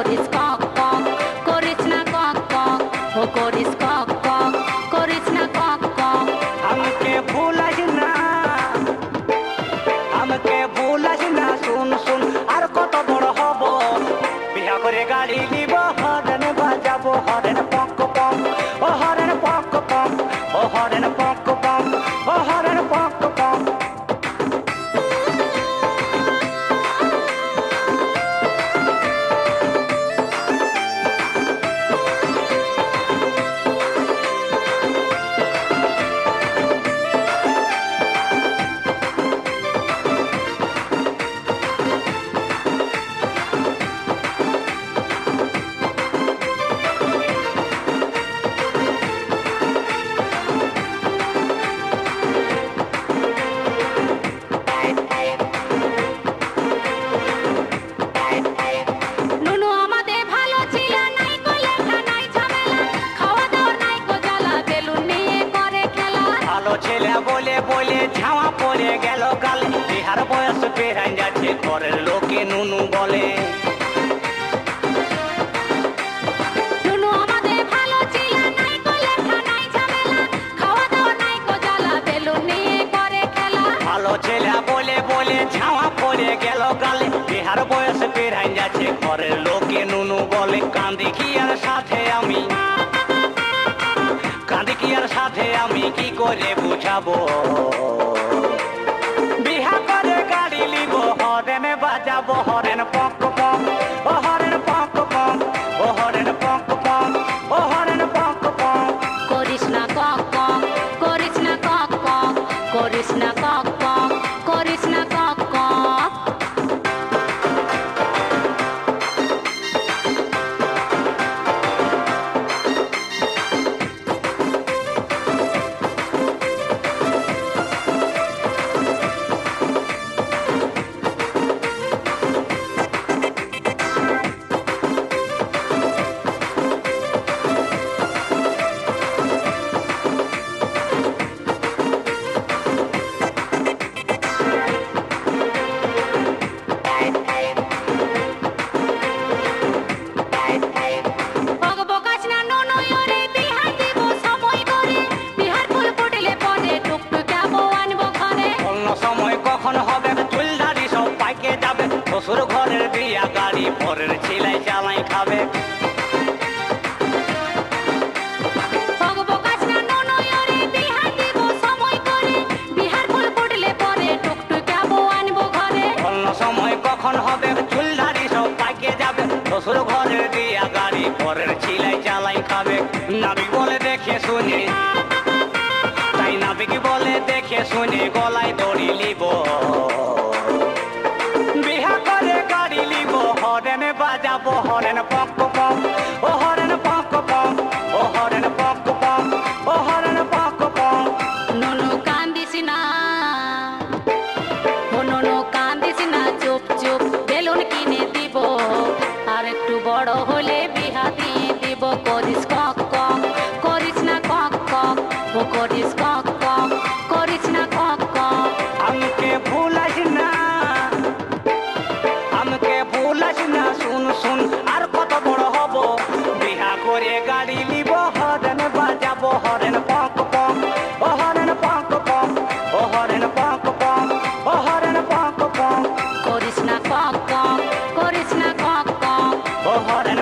করিস cock cock, করিস না কক কক, ও করিস কক কক, করিস না কক কক। আমাকে ভুলাস না, আমাকে ভুলাস না, শুন শুন আর কত বড় হব, বিয়া করে গাড়ি নিব, হরেন বাজাবো, হরেন পক পক, ও হরেন পক পক, ও হরেন পক পক, ও হরেন পক পক। নুনু আমাদের ভালো ছিল, নাই গো লেখা নাই ঝামেলা, খাওয়া দাওয়া নাই গো জ্বালা, বেলুন নিয়ে করে খেলা। ভালো ছেলে বলে বলে ঝামা পড়ে গেল গালে, বিহার বয়স পেরাই যাচ্ছে, ঘরের লোকে নুনু বলে। নুনু আমাদের ভালো ছিল, নাই গো লেখা নাই ঝামেলা, খাওয়া দাওয়া নাই গো জ্বালা, বেলুন নিয়ে করে খেলা। ভালো ছেলে বলে বলে ঝামা পড়ে গেল গালে, বিহার বয়স পেরাই যাচ্ছে, ঘরের লোকে নুনু বলে। কান্দি কি আর সাথে আমি, কান্দি কি আর সাথে আমি, কি করে বুঝাবো, বিহা করে গাড়ি লিব, হরেন বাজাবো, হরেন পক পক, ও হরেন পক পক, ও হরেন পক পক, ও হরেন পক পক। করিস না কক কক, করিস না কক কক, করিস না কক কক, করিস না কক কক। বক বকাস না নুনু ওরে, বিহার দিব সময় করে, বিহার ফুল ফুটলে পরে টুকটুক যাবো আনবো ঘরে। অন্য সময় কখন হবে, চুল দাড়ি সব পাইকে যাবে, শ্বশুর ঘরের বিয়া গাড়ি, পরের ছিলাই চালাই খাবে। বক বকাস না নুনু ওরে, বিহার দিব সময় করে, বিহার ফুল ফুটলে পরে টুকটুক যাবো আনবো ঘরে। অন্য সময় কখন হবে, চুল দাড়ি সব পাইকে যাবে, শ্বশুর ঘরের বিয়া গাড়ি, পরের ছিলাই চালাই খাবে। নাবিক বলে দেখে শুনে, তাই নাবিক বলে দেখে শুনে, গলায় দড়ি লিব, বিহা করে গাড়ি লিব, হরেন বাজাবো, হরেন পক পক, ও হরেন পক পক, ও হরেন পক পক, ও হরেন পক পক। নুনু কান্দিস না, ও নুনু কান্দিস না, চুপ চুপ বেলুন কিনে দিব, আর একটু বড় হলে বিহা দিয়ে দিব। করিস কক কক, করিস না কক কক, ও করিস কক কক, করিস না কক কক। আমাকে ভুলাস না, আমাকে ভুলাস না, শুন শুন আর কত বড় হব, বিহা করে গাড়ি লিব, হরেন বাজাবো, হরেন পক পক, ও হরেন পক পক, ও হরেন পক পক, ও হরেন পক পক, করিস না কক কক, করিস না কক কক, ও হরেন